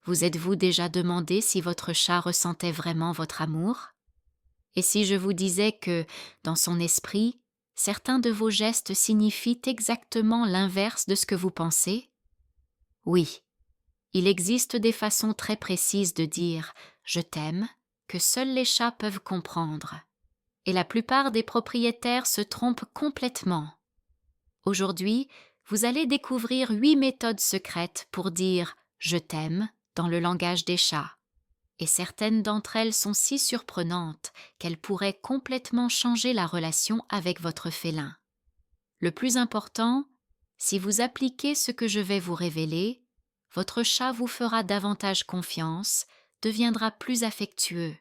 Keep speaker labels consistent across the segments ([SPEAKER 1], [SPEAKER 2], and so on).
[SPEAKER 1] Vous êtes-vous déjà demandé si votre chat ressentait vraiment votre amour? Et si je vous disais que, dans son esprit, certains de vos gestes signifient exactement l'inverse de ce que vous pensez? Oui, il existe des façons très précises de dire « je t'aime » que seuls les chats peuvent comprendre. Et la plupart des propriétaires se trompent complètement. Aujourd'hui, vous allez découvrir 8 méthodes secrètes pour dire « je t'aime » dans le langage des chats. Et certaines d'entre elles sont si surprenantes qu'elles pourraient complètement changer la relation avec votre félin. Le plus important, si vous appliquez ce que je vais vous révéler, votre chat vous fera davantage confiance, deviendra plus affectueux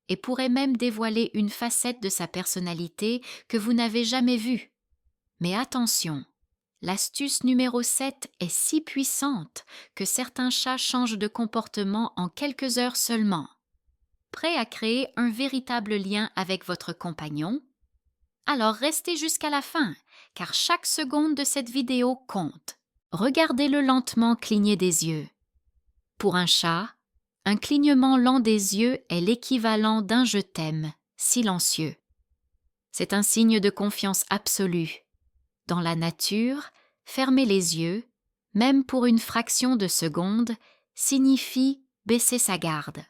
[SPEAKER 1] et pourrait même dévoiler une facette de sa personnalité que vous n'avez jamais vue. Mais attention, l'astuce numéro 7 est si puissante que certains chats changent de comportement en quelques heures seulement. Prêt à créer un véritable lien avec votre compagnon? Alors restez jusqu'à la fin, car chaque seconde de cette vidéo compte. Regardez-le lentement cligner des yeux. Pour un chat, un clignement lent des yeux est l'équivalent d'un « je t'aime » silencieux. C'est un signe de confiance absolue. Dans la nature, fermer les yeux, même pour une fraction de seconde, signifie baisser sa garde.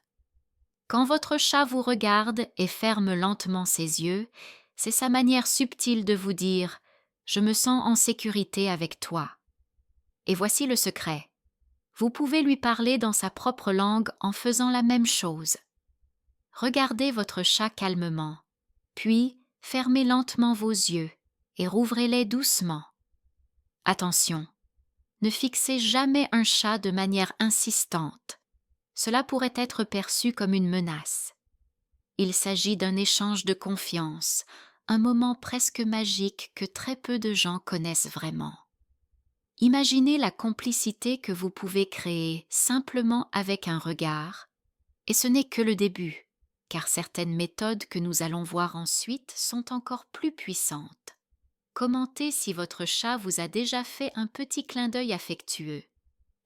[SPEAKER 1] Quand votre chat vous regarde et ferme lentement ses yeux, c'est sa manière subtile de vous dire « je me sens en sécurité avec toi ». Et voici le secret. Vous pouvez lui parler dans sa propre langue en faisant la même chose. Regardez votre chat calmement, puis fermez lentement vos yeux et rouvrez-les doucement. Attention, ne fixez jamais un chat de manière insistante. Cela pourrait être perçu comme une menace. Il s'agit d'un échange de confiance, un moment presque magique que très peu de gens connaissent vraiment. Imaginez la complicité que vous pouvez créer simplement avec un regard, et ce n'est que le début, car certaines méthodes que nous allons voir ensuite sont encore plus puissantes. Commentez si votre chat vous a déjà fait un petit clin d'œil affectueux.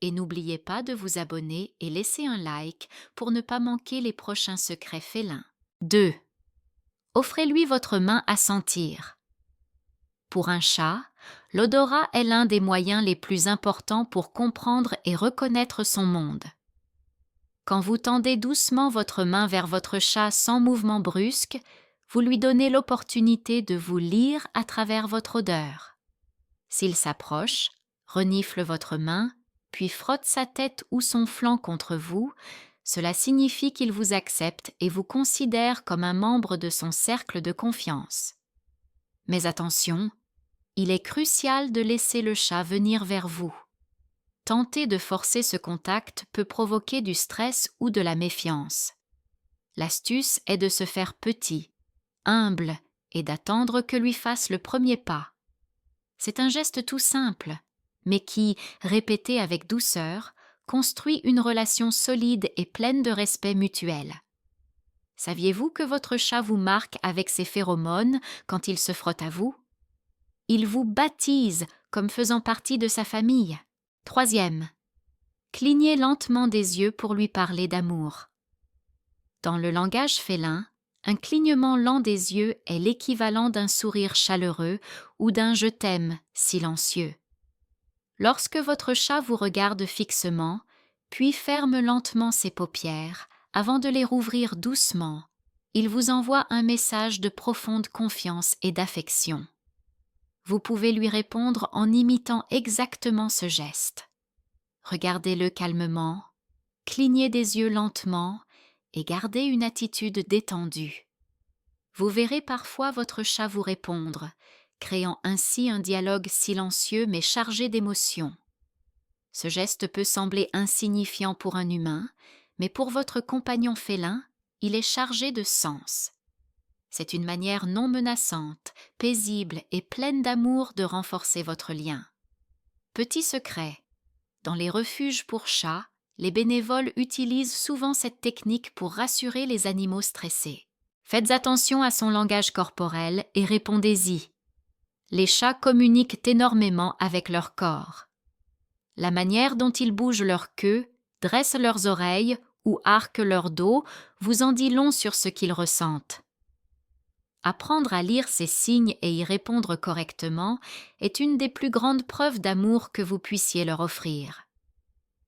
[SPEAKER 1] Et n'oubliez pas de vous abonner et laisser un like pour ne pas manquer les prochains secrets félins. 2. Offrez-lui votre main à sentir. Pour un chat, l'odorat est l'un des moyens les plus importants pour comprendre et reconnaître son monde. Quand vous tendez doucement votre main vers votre chat sans mouvement brusque, vous lui donnez l'opportunité de vous lire à travers votre odeur. S'il s'approche, renifle votre main, puis frotte sa tête ou son flanc contre vous, cela signifie qu'il vous accepte et vous considère comme un membre de son cercle de confiance. Mais attention, il est crucial de laisser le chat venir vers vous. Tenter de forcer ce contact peut provoquer du stress ou de la méfiance. L'astuce est de se faire petit, humble et d'attendre que lui fasse le premier pas. C'est un geste tout simple, mais qui, répété avec douceur, construit une relation solide et pleine de respect mutuel. Saviez-vous que votre chat vous marque avec ses phéromones quand il se frotte à vous? Il vous baptise comme faisant partie de sa famille. 3. Clignez lentement des yeux pour lui parler d'amour. Dans le langage félin, un clignement lent des yeux est l'équivalent d'un sourire chaleureux ou d'un « je t'aime » silencieux. Lorsque votre chat vous regarde fixement, puis ferme lentement ses paupières, avant de les rouvrir doucement, il vous envoie un message de profonde confiance et d'affection. Vous pouvez lui répondre en imitant exactement ce geste. Regardez-le calmement, clignez des yeux lentement et gardez une attitude détendue. Vous verrez parfois votre chat vous répondre, créant ainsi un dialogue silencieux mais chargé d'émotion. Ce geste peut sembler insignifiant pour un humain, mais pour votre compagnon félin, il est chargé de sens. C'est une manière non menaçante, paisible et pleine d'amour de renforcer votre lien. Petit secret, dans les refuges pour chats, les bénévoles utilisent souvent cette technique pour rassurer les animaux stressés. Faites attention à son langage corporel et répondez-y. Les chats communiquent énormément avec leur corps. La manière dont ils bougent leur queue, dressent leurs oreilles ou arquent leur dos vous en dit long sur ce qu'ils ressentent. Apprendre à lire ces signes et y répondre correctement est une des plus grandes preuves d'amour que vous puissiez leur offrir.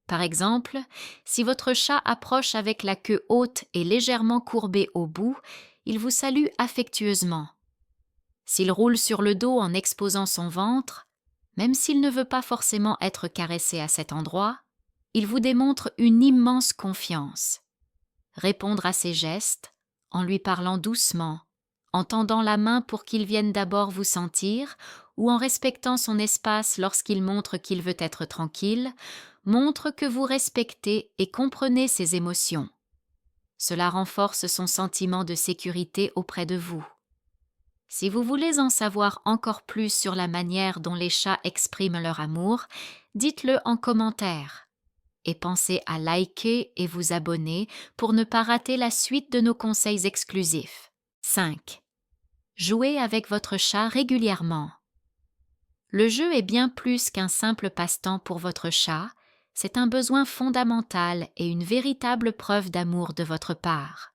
[SPEAKER 1] Par exemple, si votre chat approche avec la queue haute et légèrement courbée au bout, il vous salue affectueusement. S'il roule sur le dos en exposant son ventre, même s'il ne veut pas forcément être caressé à cet endroit, il vous démontre une immense confiance. Répondre à ses gestes, en lui parlant doucement, en tendant la main pour qu'il vienne d'abord vous sentir, ou en respectant son espace lorsqu'il montre qu'il veut être tranquille, montre que vous respectez et comprenez ses émotions. Cela renforce son sentiment de sécurité auprès de vous. Si vous voulez en savoir encore plus sur la manière dont les chats expriment leur amour, dites-le en commentaire. Et pensez à liker et vous abonner pour ne pas rater la suite de nos conseils exclusifs. 5. Jouez avec votre chat régulièrement. Le jeu est bien plus qu'un simple passe-temps pour votre chat, c'est un besoin fondamental et une véritable preuve d'amour de votre part.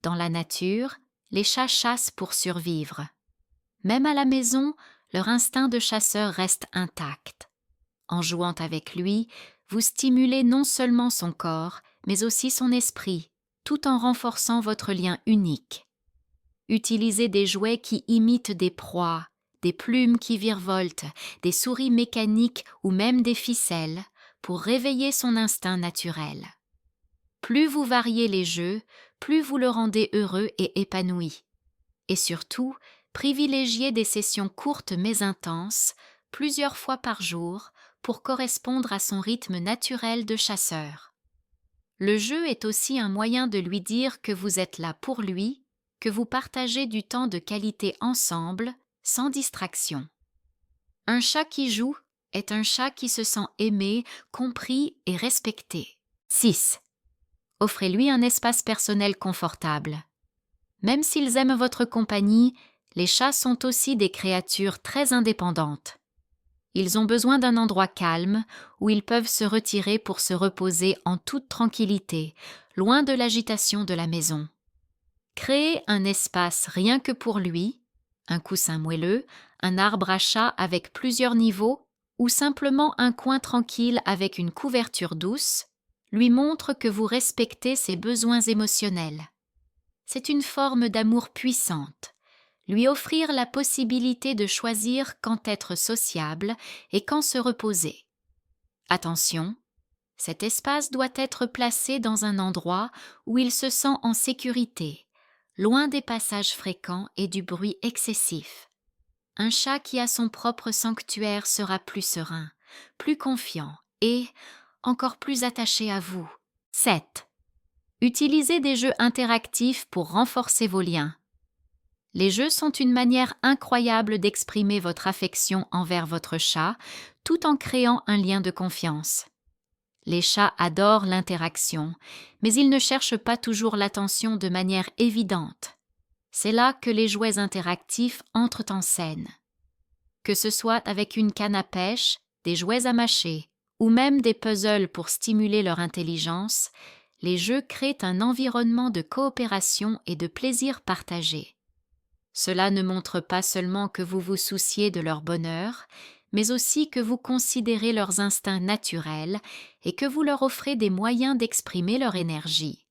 [SPEAKER 1] Dans la nature, les chats chassent pour survivre. Même à la maison, leur instinct de chasseur reste intact. En jouant avec lui, vous stimulez non seulement son corps, mais aussi son esprit, tout en renforçant votre lien unique. Utilisez des jouets qui imitent des proies, des plumes qui virevoltent, des souris mécaniques ou même des ficelles, pour réveiller son instinct naturel. Plus vous variez les jeux, plus vous le rendez heureux et épanoui. Et surtout, privilégiez des sessions courtes mais intenses, plusieurs fois par jour, pour correspondre à son rythme naturel de chasseur. Le jeu est aussi un moyen de lui dire que vous êtes là pour lui, que vous partagez du temps de qualité ensemble, sans distraction. Un chat qui joue est un chat qui se sent aimé, compris et respecté. 6. Offrez-lui un espace personnel confortable. Même s'ils aiment votre compagnie, les chats sont aussi des créatures très indépendantes. Ils ont besoin d'un endroit calme où ils peuvent se retirer pour se reposer en toute tranquillité, loin de l'agitation de la maison. Créez un espace rien que pour lui, un coussin moelleux, un arbre à chat avec plusieurs niveaux ou simplement un coin tranquille avec une couverture douce, lui montre que vous respectez ses besoins émotionnels. C'est une forme d'amour puissante. Lui offrir la possibilité de choisir quand être sociable et quand se reposer. Attention, cet espace doit être placé dans un endroit où il se sent en sécurité, loin des passages fréquents et du bruit excessif. Un chat qui a son propre sanctuaire sera plus serein, plus confiant et encore plus attaché à vous. 7. Utilisez des jeux interactifs pour renforcer vos liens. Les jeux sont une manière incroyable d'exprimer votre affection envers votre chat, tout en créant un lien de confiance. Les chats adorent l'interaction, mais ils ne cherchent pas toujours l'attention de manière évidente. C'est là que les jouets interactifs entrent en scène. Que ce soit avec une canne à pêche, des jouets à mâcher, ou même des puzzles pour stimuler leur intelligence, les jeux créent un environnement de coopération et de plaisir partagé. Cela ne montre pas seulement que vous vous souciez de leur bonheur, mais aussi que vous considérez leurs instincts naturels et que vous leur offrez des moyens d'exprimer leur énergie.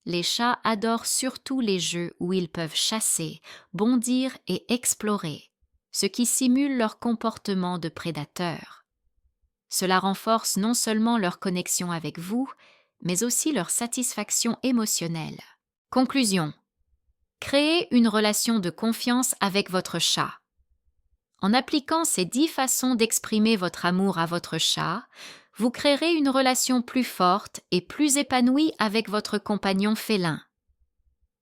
[SPEAKER 1] Les chats adorent surtout les jeux où ils peuvent chasser, bondir et explorer, ce qui simule leur comportement de prédateur. Cela renforce non seulement leur connexion avec vous, mais aussi leur satisfaction émotionnelle. Conclusion. Créez une relation de confiance avec votre chat. En appliquant ces 10 façons d'exprimer votre amour à votre chat, vous créerez une relation plus forte et plus épanouie avec votre compagnon félin.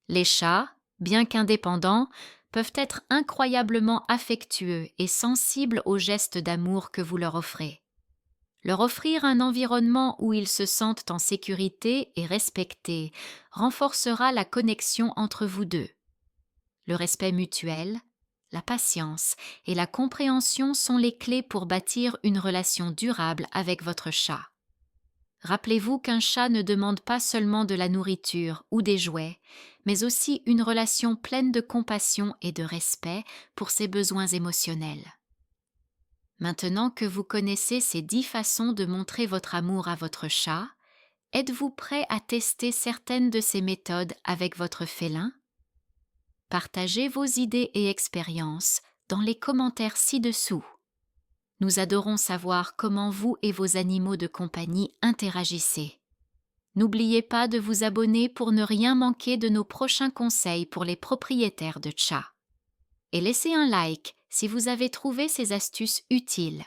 [SPEAKER 1] Les chats, bien qu'indépendants, peuvent être incroyablement affectueux et sensibles aux gestes d'amour que vous leur offrez. Leur offrir un environnement où ils se sentent en sécurité et respectés renforcera la connexion entre vous deux. Le respect mutuel, la patience et la compréhension sont les clés pour bâtir une relation durable avec votre chat. Rappelez-vous qu'un chat ne demande pas seulement de la nourriture ou des jouets, mais aussi une relation pleine de compassion et de respect pour ses besoins émotionnels. Maintenant que vous connaissez ces 10 façons de montrer votre amour à votre chat, êtes-vous prêt à tester certaines de ces méthodes avec votre félin? Partagez vos idées et expériences dans les commentaires ci-dessous. Nous adorons savoir comment vous et vos animaux de compagnie interagissez. N'oubliez pas de vous abonner pour ne rien manquer de nos prochains conseils pour les propriétaires de chats. Et laissez un like si vous avez trouvé ces astuces utiles.